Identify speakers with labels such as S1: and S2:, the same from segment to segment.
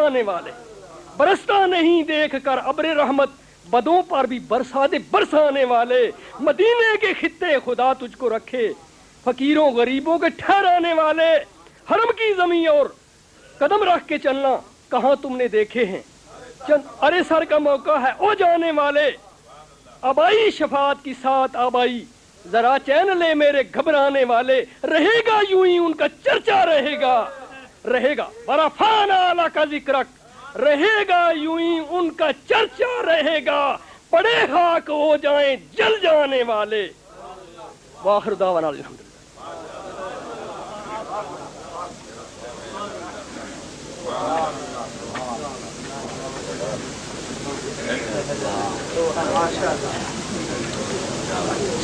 S1: برسانے والے، برستا نہیں دیکھ کر ابر رحمت، بدوں پر بھی برسا دے برسانے والے، مدینے کے خطے خدا تجھ کو رکھے، فقیروں غریبوں کے ٹھہرانے والے، حرم کی زمین اور قدم رکھ کے چلنا کہاں تم نے دیکھے ہیں، ارے سر کا موقع ہے او جانے والے، آبائی شفاعت کی ساتھ آبائی، ذرا چین لے میرے گھبرانے والے، رہے گا یوں ہی ان کا چرچا رہے گا، رہے گا ورفعنا لک ذکرک، رہے گا یوں ہی ان کا چرچا رہے گا، پڑے خاک ہو جائیں جل جانے والے۔ وآخر دعوانا الحمدللہ۔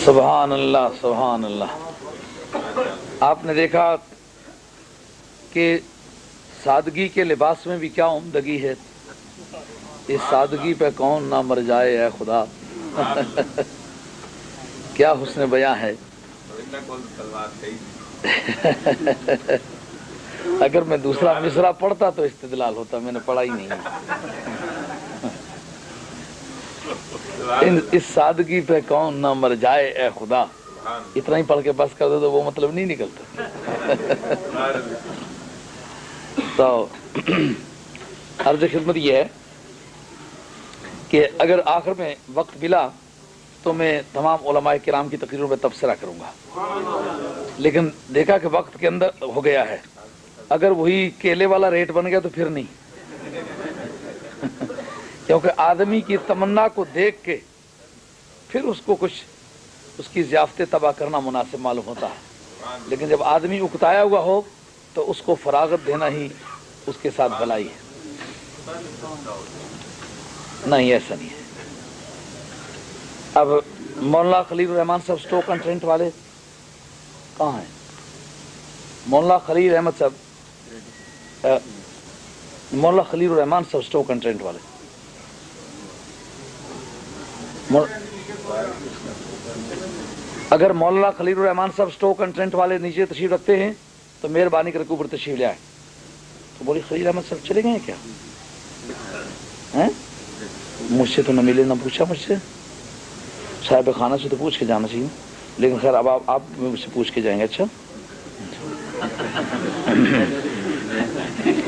S2: سبحان اللہ سبحان اللہ۔ آپ نے دیکھا کہ سادگی کے لباس میں بھی کیا عمدگی ہے، اس سادگی پہ کون نہ مر جائے اے خدا، کیا حسن بیاں ہے۔ اگر میں دوسرا مصرع پڑھتا تو استدلال ہوتا، میں نے پڑھا ہی نہیں۔ اس سادگی پہ کون نہ مر جائے اے خدا، اتنا ہی پڑھ کے بس کر دے تو وہ مطلب نہیں نکلتا۔ تو عرض خدمت یہ ہے کہ اگر آخر میں وقت ملا تو میں تمام علماء کرام کی تقریروں پہ تبصرہ کروں گا، لیکن دیکھا کہ وقت کے اندر ہو گیا ہے، اگر وہی کیلے والا ریٹ بن گیا تو پھر نہیں، کیونکہ آدمی کی تمنا کو دیکھ کے پھر اس کو کچھ اس کی ضیافتیں تباہ کرنا مناسب معلوم ہوتا ہے، لیکن جب آدمی اکتایا ہوا ہو تو اس کو فراغت دینا ہی اس کے ساتھ بھلائی ہے۔ نہیں ایسا نہیں ہے۔ اب مولانا خلیل الرحمان صاحب سٹوک اینڈ ٹرنٹ والے کہاں ہیں؟ مولانا خلیل احمد صاحب، مولانا خلیل الرحمان صاحب سٹوک اینڈ ٹرنٹ والے، اگر مولانا خلیل الرحمان صاحب سٹوک اینڈ ٹرنٹ والے نیچے تشریف رکھتے ہیں تو مہربانی کر کے اوپر تشریف لے آئے۔ تو بولی خلیل احمد صاحب چلے گئے ہیں کیا؟ مجھ سے تو نہ ملے نہ پوچھا، مجھ سے صاحب خانہ سے تو پوچھ کے جانا چاہیے، لیکن خیر اب آپ مجھ سے پوچھ کے جائیں گے۔ اچھا،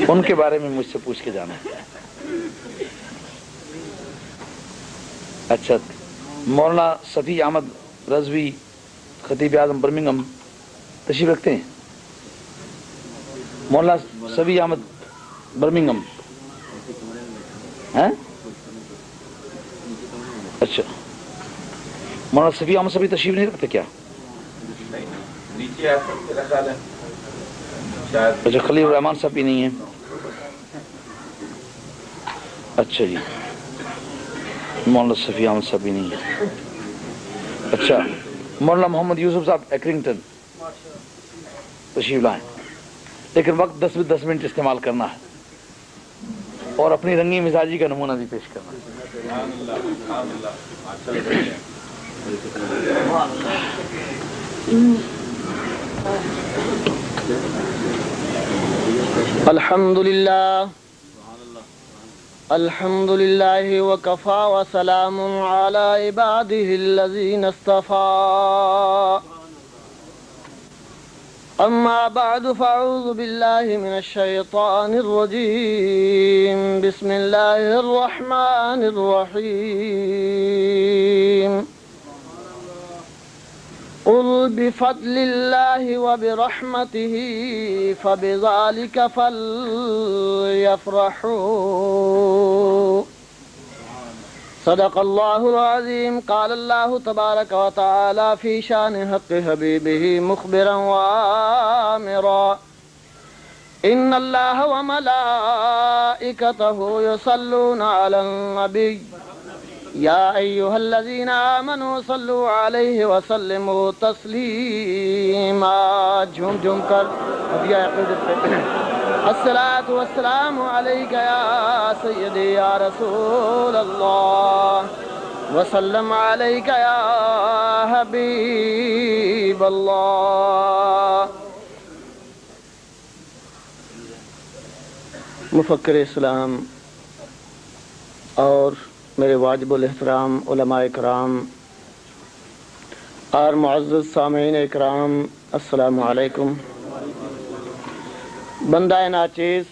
S2: ان کے بارے میں مجھ سے پوچھ کے جانا ہے۔ اچھا، مولانا صفی احمد رضوی خطیب اعظم برمنگھم تشریف رکھتے ہیں؟ مولانا صفی احمد برمنگھم ہیں؟ اچھا، مولانا صفی احمد صفی تشریف نہیں رکھتے کیا؟ اچھا، خلیل الرحمان صاحب بھی نہیں ہیں۔ اچھا جی، مولانا صفی احمد صاحب بھی نہیں ہے۔ اچھا، مولانا محمد یوسف صاحب ایکرنگٹن تشریف لائیں، لیکن وقت 10 منٹ استعمال کرنا ہے اور اپنی رنگی مزاجی کا نمونہ بھی پیش کرنا ہے۔
S3: الحمدللہ الحمد للہ وکفا وسلام علی عباده الذین اصطفى، اما بعد فاعوذ باللہ من الشیطان الرجیم، بسم اللہ الرحمن الرحیم، قل بفضل اللہ وبرحمتہ فبذلک فلیفرحوا، صدق اللہ العظیم۔ قال اللہ تبارک و تعالی فی شان حق حبیبہ مخبرا وآمرا، ان اللہ وملائکتہ یصلون علی النبی، یا ایہا الذین آمنوا صلوا علیہ وسلموا تسلیما۔ جھوم جھوم کر ہدیہ عقیدت پہ الصلاۃ والسلام علیک یا سیدی یا رسول اللہ، وسلم علیک یا حبیب اللہ۔ مفکر اسلام اور میرے واجب الاحترام علماء کرام اور معزز سامعین اکرام، السلام علیکم۔ بندہ ناچیز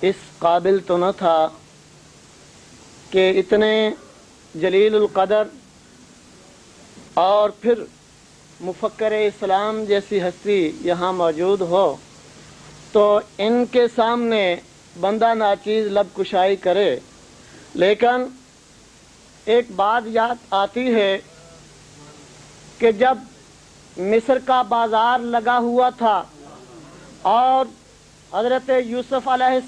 S3: اس قابل تو نہ تھا کہ اتنے جلیل القدر اور پھر مفکر اسلام جیسی ہستی یہاں موجود ہو تو ان کے سامنے بندہ ناچیز لب کشائی کرے، لیکن ایک بات یاد آتی ہے کہ جب مصر کا بازار لگا ہوا تھا اور حضرت یوسف علیہ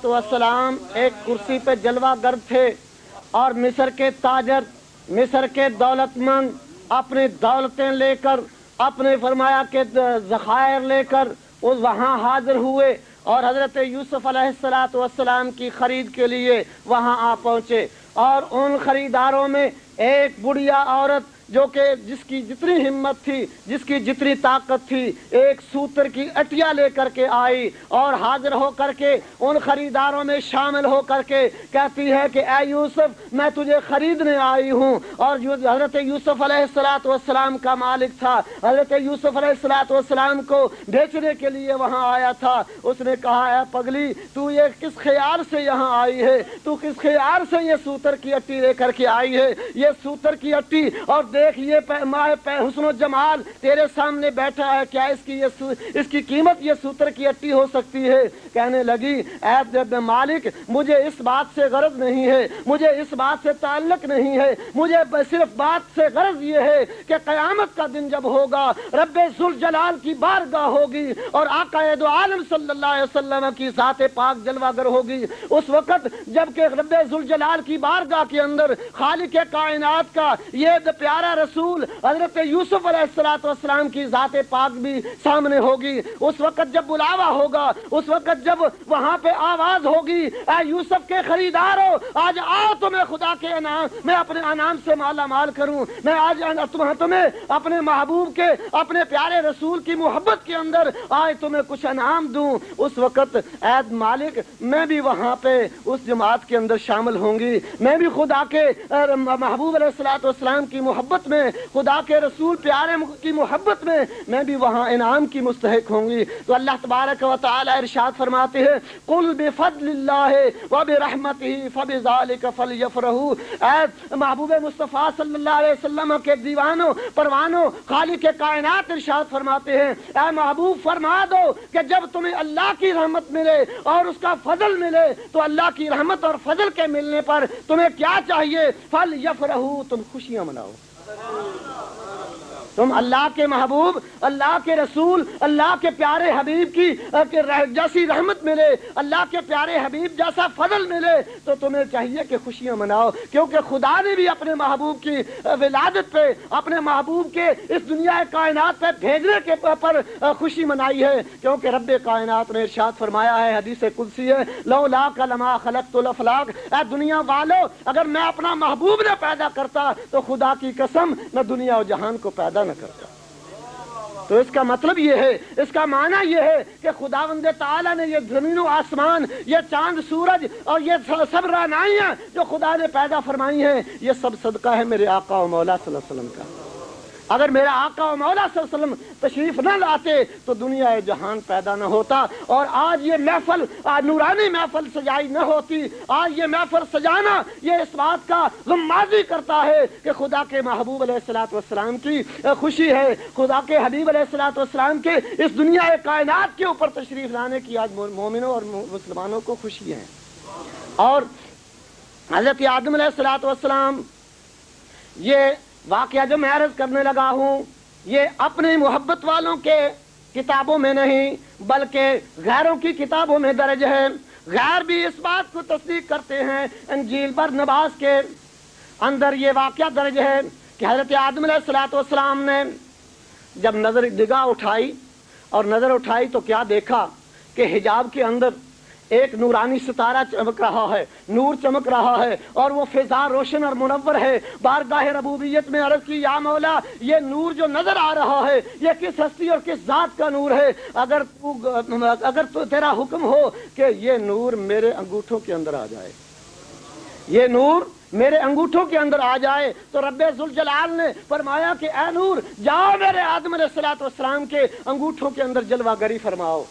S3: السلام ایک کرسی پہ جلوہ گر تھے اور مصر کے تاجر، مصر کے دولت مند اپنی دولتیں لے کر، اپنے فرمایا کہ ذخائر لے کر وہاں حاضر ہوئے اور حضرت یوسف علیہ السلام کی خرید کے لیے وہاں آ پہنچے، اور ان خریداروں میں ایک بڑھیا عورت جو کہ جس کی جتنی ہمت تھی، جس کی جتنی طاقت تھی، ایک سوتر کی اٹیا لے کر کے آئی اور حاضر ہو کر کے ان خریداروں میں شامل ہو کر کے کہتی ہے کہ اے یوسف، میں تجھے خریدنے آئی ہوں۔ اور جو حضرت یوسف علیہ السلام کا مالک تھا، حضرت یوسف علیہ السلام کو بیچنے کے لیے وہاں آیا تھا، اس نے کہا اے پگلی، تو یہ کس خیال سے یہاں آئی ہے؟ تو کس خیال سے یہ سوتر کی اٹی لے کر کے آئی ہے؟ یہ سوتر کی اٹی، اور دیکھ یہ حسن و جمال تیرے سامنے بیٹھا ہے، کیا اس کی قیمت یہ سوتر کی اٹی ہو سکتی ہے؟ کہنے لگی اے مالک، مجھے اس بات سے غرض نہیں ہے، مجھے اس بات سے تعلق نہیں ہے، مجھے صرف بات سے غرض یہ ہے کہ قیامت کا دن جب ہوگا، رب ذوالجلال کی بارگاہ ہوگی اور آقا دو عالم صلی اللہ علیہ وسلم کی ذات پاک جلوہ گر ہوگی، اس وقت جب کہ رب ذوالجلال کی بارگاہ کے اندر خالق کائنات کا یہ پیارا رسول حضرت یوسف علیہ السلام کی ذات پاک بھی سامنے ہوگی، اس وقت جب بلاوا ہوگا، اس وقت جب وہاں پہ آواز ہوگی اے یوسف کے خریدارو، آج آؤ تمہیں خدا کے انعام، میں اپنے انعام سے مالا مال کروں، میں آج تمہیں اپنے محبوب کے، اپنے پیارے رسول کی محبت کے اندر آج تمہیں کچھ انعام دوں، اس وقت اے مالک میں بھی وہاں پہ اس جماعت کے اندر شامل ہوں گی، میں بھی خدا کے محبوب علیہ السلام کی محبت میں، خدا کے رسول پیارے کی محبت میں بھی وہاں انعام کی مستحق ہوں گی۔ تو اللہ تبارک و تعالی ارشاد فرماتے ہیں قل بفضل اللہ وبرحمتہ فبذلک فلیفرحوا، اے محبوب مصطفیٰ صلی اللہ علیہ وسلم کے دیوانوں پروانوں، خالق کائنات ارشاد فرماتے ہیں اے محبوب فرما دو کہ جب تمہیں اللہ کی رحمت ملے اور اس کا فضل ملے تو اللہ کی رحمت اور فضل کے ملنے پر تمہیں کیا چاہیے؟ فلیفرحوا، تم خوشیاں مناؤ، تم اللہ کے محبوب، اللہ کے رسول، اللہ کے پیارے حبیب کی جیسی رحمت ملے، اللہ کے پیارے حبیب جیسا فضل ملے تو تمہیں چاہیے کہ خوشیاں مناؤ، کیونکہ خدا نے بھی اپنے محبوب کی ولادت پہ، اپنے محبوب کے اس دنیا کائنات پہ بھیجنے کے پر خوشی منائی ہے، کیونکہ رب کائنات نے ارشاد فرمایا ہے، حدیث قدسی ہے، لولاک لما خلقت الافلاک، اے دنیا والو، اگر میں اپنا محبوب نہ پیدا کرتا تو خدا کی قسم میں دنیا و جہان کو پیدا نہ کرتا۔ تو اس کا مطلب یہ ہے، اس کا معنی یہ ہے کہ خداوند تعالیٰ نے یہ زمین و آسمان، یہ چاند سورج اور یہ سب رعنائیاں جو خدا نے پیدا فرمائی ہیں، یہ سب صدقہ ہے میرے آقا و مولا صلی اللہ علیہ وسلم کا۔ اگر میرا آقا و مولا صلی اللہ علیہ وسلم تشریف نہ لاتے تو دنیا جہان پیدا نہ ہوتا، اور آج یہ محفل، نورانی محفل سجائی نہ ہوتی۔ آج یہ محفل سجانا یہ اس بات کا غمازی کرتا ہے کہ خدا کے محبوب علیہ السلام کی خوشی ہے، خدا کے حبیب علیہ السلام کے اس دنیا کائنات کے اوپر تشریف لانے کی آج مومنوں اور مسلمانوں کو خوشی ہے۔ اور حضرت آدم علیہ السلام، یہ واقعہ جو میں عرض کرنے لگا ہوں، یہ اپنی محبت والوں کے کتابوں میں نہیں بلکہ غیروں کی کتابوں میں درج ہے۔ غیر بھی اس بات کو تصدیق کرتے ہیں، انجیل برنباس کے اندر یہ واقعہ درج ہے کہ حضرت آدم علیہ السلام نے جب نظر نگاہ اٹھائی اور نظر اٹھائی تو کیا دیکھا کہ حجاب کے اندر ایک نورانی ستارہ چمک رہا ہے، نور چمک رہا ہے، اور وہ فضا روشن اور منور ہے۔ بارگاہ ربوبیت میں عرض کی یا مولا یہ نور جو نظر آ رہا ہے یہ کس ہستی اور کس ذات کا نور ہے؟ اگر تو تیرا حکم ہو کہ یہ نور میرے انگوٹھوں کے اندر آ جائے، یہ نور میرے انگوٹھوں کے اندر آ جائے، تو رب ذوالجلال نے فرمایا کہ اے نور جاؤ میرے آدم علیہ السلام کے انگوٹھوں کے اندر جلوہ گری فرماؤ۔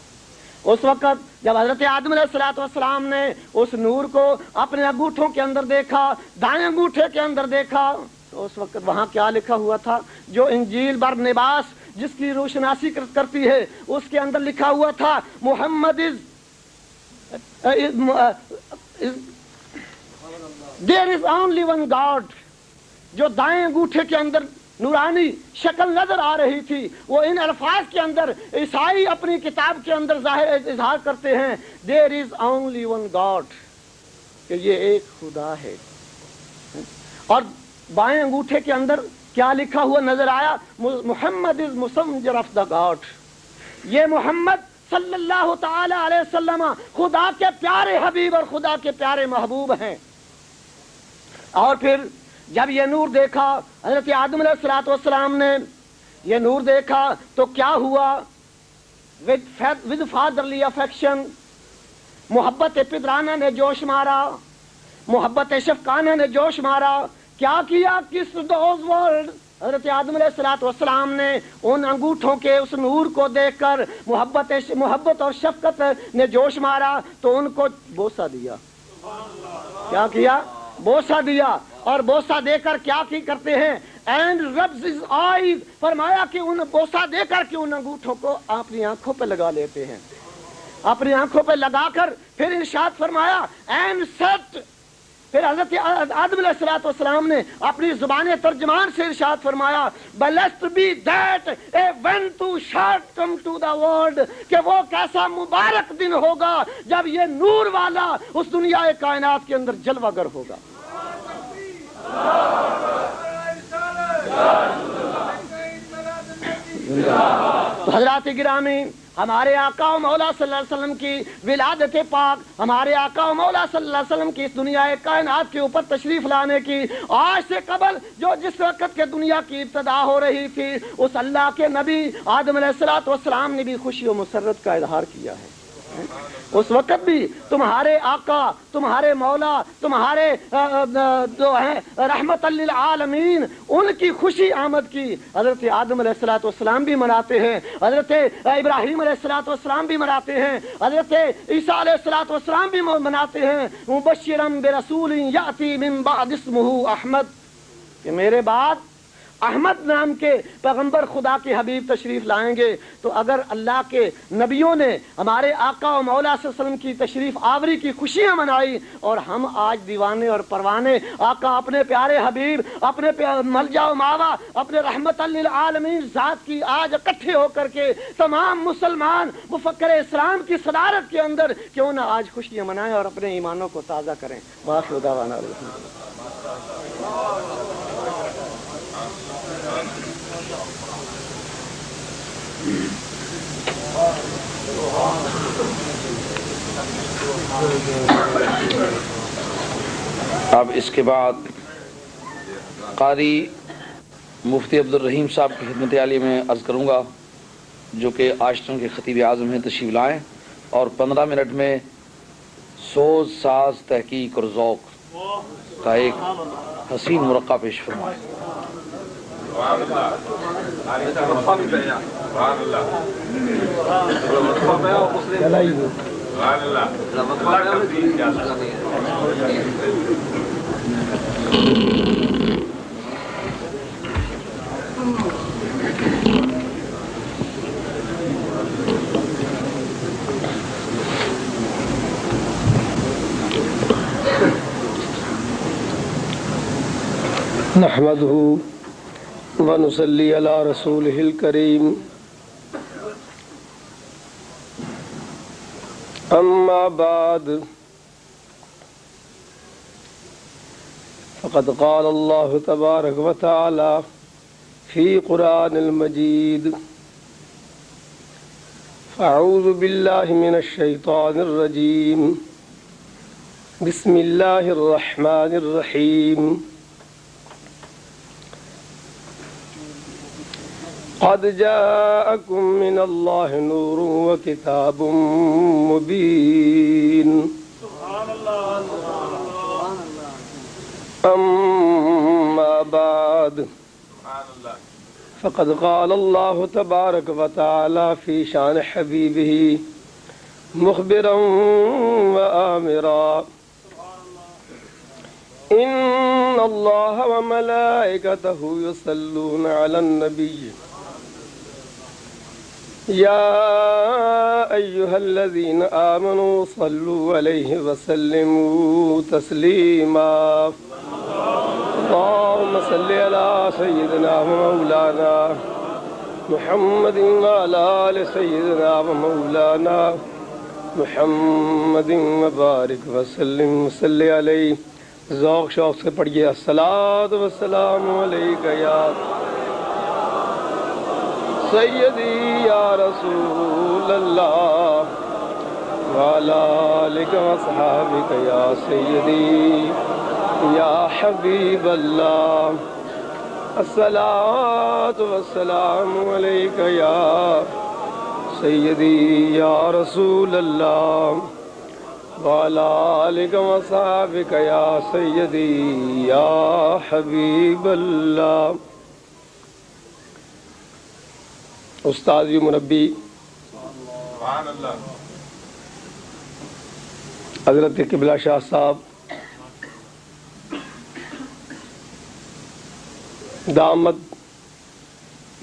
S3: اس وقت جب حضرت آدم علیہ السلام نے اس نور کو اپنے انگوٹھوں کے اندر دیکھا، دائیں انگوٹھے کے اندر دیکھا، تو اس وقت وہاں کیا لکھا ہوا تھا؟ جو انجیل برنباس جس کی روشناسی کرتی ہے اس کے اندر لکھا ہوا تھا محمد There is only one God۔ جو دائیں انگوٹھے کے اندر نورانی شکل نظر آ رہی تھی وہ ان الفاظ کے اندر عیسائی اپنی کتاب کے اندر اظہار کرتے ہیں There is only one God، کہ یہ ایک خدا ہے۔ اور بائیں انگوٹھے کے اندر کیا لکھا ہوا نظر آیا؟ محمد is messenger of the God۔ یہ محمد صلی اللہ تعالی علیہ وسلم خدا کے پیارے حبیب اور خدا کے پیارے محبوب ہیں۔ اور پھر جب یہ نور دیکھا حضرت آدم علیہ السلام نے یہ نور دیکھا تو کیا ہوا؟ with fatherly affection، محبت پدرانہ نے جوش مارا، محبت شفقانہ نے جوش مارا۔ کیا کیا؟ کس دوز ورلڈ حضرت آدم علیہ السلام نے ان انگوٹھوں کے اس نور کو دیکھ کر محبت اور شفقت نے جوش مارا تو ان کو بوسہ دیا۔ کیا کیا؟ بوسہ دیا۔ اور بوسہ دے کر کیا کی کرتے ہیں؟ اینڈ ربز ہز آئیز، فرمایا کہ ان بوسہ دے کر کے ان انگوٹھوں کو اپنی آنکھوں پہ لگا لیتے ہیں، اپنی آنکھوں پہ لگا کر پھر ارشاد فرمایا اینڈ سیٹ۔ پھر حضرت آدم علیہ السلام نے اپنی زبان ترجمان سے ارشاد فرمایا blessed be that when to shall come to the world، کہ وہ کیسا مبارک دن ہوگا جب یہ نور والا اس دنیا کائنات کے اندر جلوہ گر ہوگا۔ تو حضرات گرامی، ہمارے آقا و مولا صلی اللہ علیہ وسلم کی ولادت پاک، ہمارے آقا و مولا صلی اللہ علیہ وسلم کی اس دنیا کائنات کے اوپر تشریف لانے کی آج سے قبل جو جس وقت کے دنیا کی ابتدا ہو رہی تھی اس اللہ کے نبی آدم علیہ السلام نے بھی خوشی و مسرت کا اظہار کیا ہے۔ اس وقت بھی تمہارے آقا، تمہارے مولا، تمہارے جو ہیں رحمت للعالمین، ان کی خوشی آمد کی حضرت آدم علیہ السلام بھی مناتے ہیں، حضرت ابراہیم علیہ السلام بھی مناتے ہیں، حضرت عیسیٰ علیہ السلام بھی مناتے ہیں۔ مبشرا برسول یاتی من بعد اسمہ احمد، کہ میرے بعد احمد نام کے پیغمبر خدا کے حبیب تشریف لائیں گے۔ تو اگر اللہ کے نبیوں نے ہمارے آقا و مولا صلی اللہ علیہ وسلم کی تشریف آوری کی خوشیاں منائی اور ہم آج دیوانے اور پروانے آقا اپنے پیارے حبیب، اپنے ملجا و ماوا، اپنے رحمت للعالمین ذات کی آج اکٹھے ہو کر کے تمام مسلمان مفکر اسلام کی صدارت کے اندر کیوں نہ آج خوشیاں منائیں اور اپنے ایمانوں کو تازہ کریں۔ وآخر دعوانا الحمدللہ۔
S2: اب اس کے بعد قاری مفتی عبد الرحیم صاحب کی خدمت عالیہ میں عرض کروں گا، جو کہ آشتن کے خطیب اعظم ہیں، تشریف لائیں اور 15 منٹ میں سوز، ساز، تحقیق اور ذوق کا ایک حسین مرقع پیش فرمائیں۔
S4: نحمده ونصلي على رسوله الكريم، أما بعد، فقد قال الله تبارك وتعالى في قرآن المجيد أعوذ بالله من الشيطان الرجيم بسم الله الرحمن الرحيم قد جاءكم من الله نور وكتاب مبين أما بعد فقد قال الله تبارك وتعالى في شان حبيبه مخبرا وآمرا إن الله وملائكته يصلون على النبي يا أيها الذين آمنوا صلوا عليه وسلموا تسليما اللهم صل على سيدنا ومولانا محمد وعلى آل سيدنا ومولانا محمد وبارك وسلم وصل علیہ. ذوق شوق سے پڑھیے الصلاۃ والسلام علیک یا سیدی یا رسول اللہ وعلی آلک وصحابک یا سیدی یا حبیب اللہ. الصلاۃ والسلام علیک یا سیدی یا رسول اللہ وعلی آلک وصحابک یا سیدی یا حبیب اللہ. استاد مربی حضرت قبلہ شاہ صاحب دامت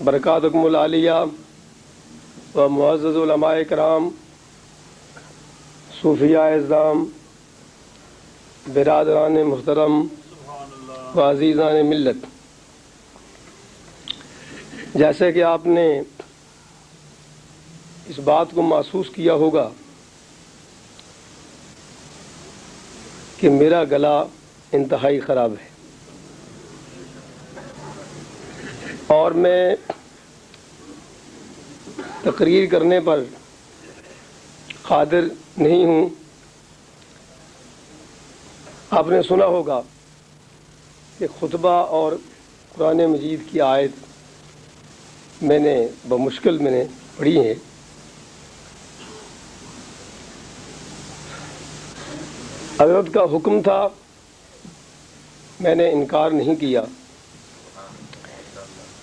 S4: برکاتکم العالیہ و معزز علماء کرام صوفیاء اعظام برادران محترم و عزیزان ملت، جیسے کہ آپ نے اس بات کو محسوس کیا ہوگا کہ میرا گلا انتہائی خراب ہے اور میں تقریر کرنے پر قادر نہیں ہوں. آپ نے سنا ہوگا کہ خطبہ اور قرآن مجید کی آیت میں نے بمشکل پڑھی ہے. حضرت کا حکم تھا، میں نے انکار نہیں کیا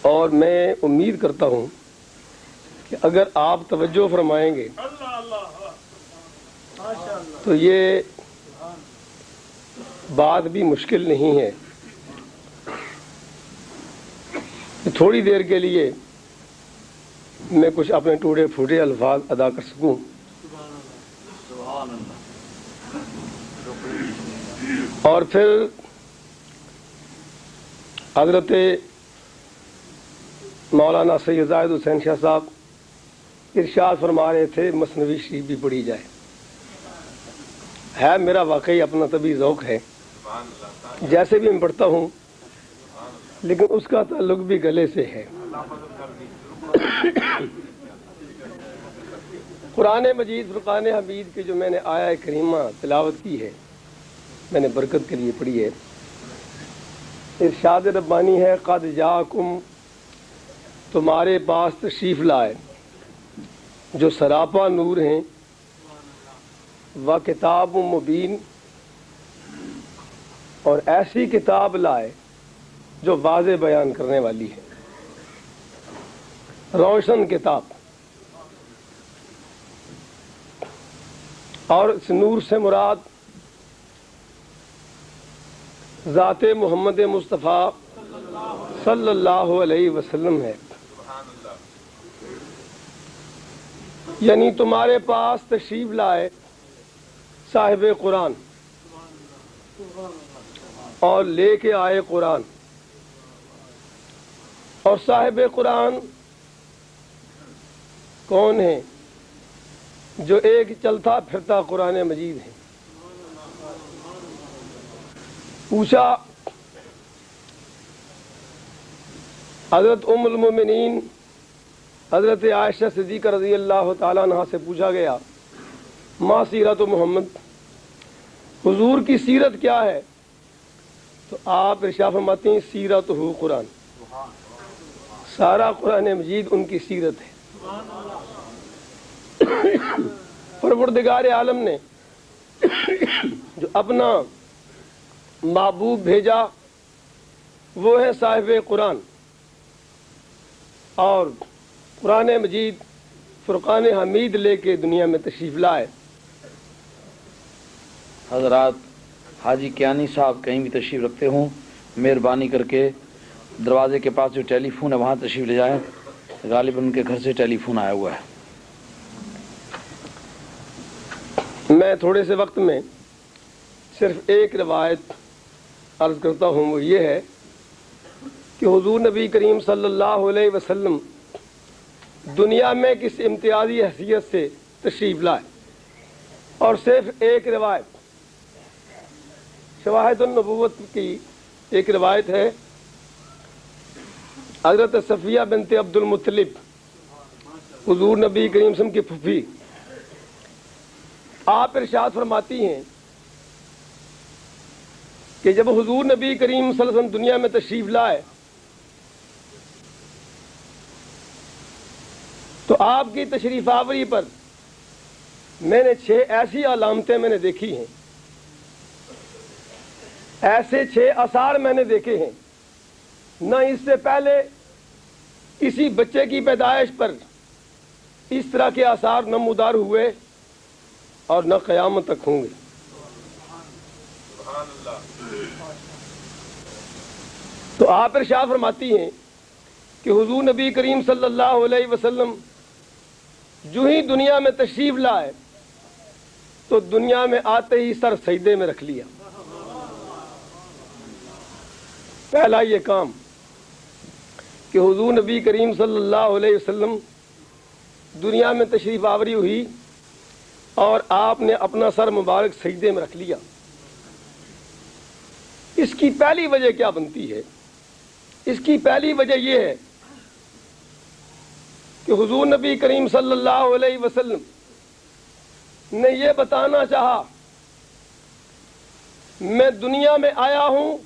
S4: اور میں امید کرتا ہوں کہ اگر آپ توجہ فرمائیں گے تو یہ بات بھی مشکل نہیں ہے کہ تھوڑی دیر کے لیے میں کچھ اپنے ٹوٹے پھوٹے الفاظ ادا کر سکوں. اور پھر حضرت مولانا سید زاہد حسین شاہ صاحب ارشاد فرما رہے تھے مثنوی شریف بھی پڑھی جائے. ہے میرا واقعی اپنا طبی ذوق ہے، جیسے بھی میں پڑھتا ہوں، لیکن اس کا تعلق بھی گلے سے ہے. قرآن مجید فرقان حمید کی جو میں نے آیہ کریمہ تلاوت کی ہے، میں نے برکت کے لیے پڑھی ہے. ارشاد ربانی ہے قد جاکم، تمہارے پاس تشریف لائے جو سراپا نور ہیں، و کتاب مبین، اور ایسی کتاب لائے جو واضح بیان کرنے والی ہے، روشن کتاب. اور اس نور سے مراد ذات محمد مصطفیٰ صلی اللہ علیہ وسلم ہے. یعنی تمہارے پاس تشریف لائے صاحب قرآن اور لے کے آئے قرآن. اور صاحب قرآن کون ہے؟ جو ایک چلتا پھرتا قرآن مجید ہے. پوچھا حضرت ام المومنین حضرت عائشہ صدیقہ رضی اللہ تعالیٰ عنہ سے پوچھا گیا ما سیرت محمد، حضور کی سیرت کیا ہے؟ تو آپ ارشاد فرماتے ہیں سیرت ہو قرآن، سارا قرآن مجید ان کی سیرت ہے۔ پروردگار عالم نے جو اپنا محبوب بھیجا وہ ہے صاحب قرآن، اور قرآن مجید فرقان حمید لے کے دنیا میں تشریف لائے۔
S2: حضرات حاجی کیانی صاحب کہیں بھی تشریف رکھتے ہوں، مہربانی کر کے دروازے کے پاس جو ٹیلی فون ہے وہاں تشریف لے جائیں، غالباً ان کے گھر سے ٹیلی فون آیا ہوا ہے۔
S4: میں تھوڑے سے وقت میں صرف ایک روایت عرض کرتا ہوں، وہ یہ ہے کہ حضور نبی کریم صلی اللہ علیہ وسلم دنیا میں کس امتیازی حیثیت سے تشریف لائے، اور صرف ایک روایت شواہد النبوت کی ایک روایت ہے۔ حضرت صفیہ بنت عبد المطلب حضور نبی کریم صلی اللہ علیہ وسلم کی پھوپھی، آپ ارشاد فرماتی ہیں کہ جب حضور نبی کریم صلی اللہ علیہ وسلم دنیا میں تشریف لائے تو آپ کی تشریف آوری پر میں نے 6 ایسی علامتیں میں نے دیکھی ہیں، ایسے 6 آثار میں نے دیکھے ہیں، نہ اس سے پہلے کسی بچے کی پیدائش پر اس طرح کے آثار نمودار ہوئے اور نہ قیامت تک ہوں گے۔ تو آپ ارشاد فرماتی ہیں کہ حضور نبی کریم صلی اللہ علیہ وسلم جو ہی دنیا میں تشریف لائے تو دنیا میں آتے ہی سر سجدے میں رکھ لیا۔ پہلا یہ کام کہ حضور نبی کریم صلی اللہ علیہ وسلم دنیا میں تشریف آوری ہوئی اور آپ نے اپنا سر مبارک سجدے میں رکھ لیا۔ اس کی پہلی وجہ کیا بنتی ہے؟ اس کی پہلی وجہ یہ ہے کہ حضور نبی کریم صلی اللہ علیہ وسلم نے یہ بتانا چاہا میں دنیا میں آیا ہوں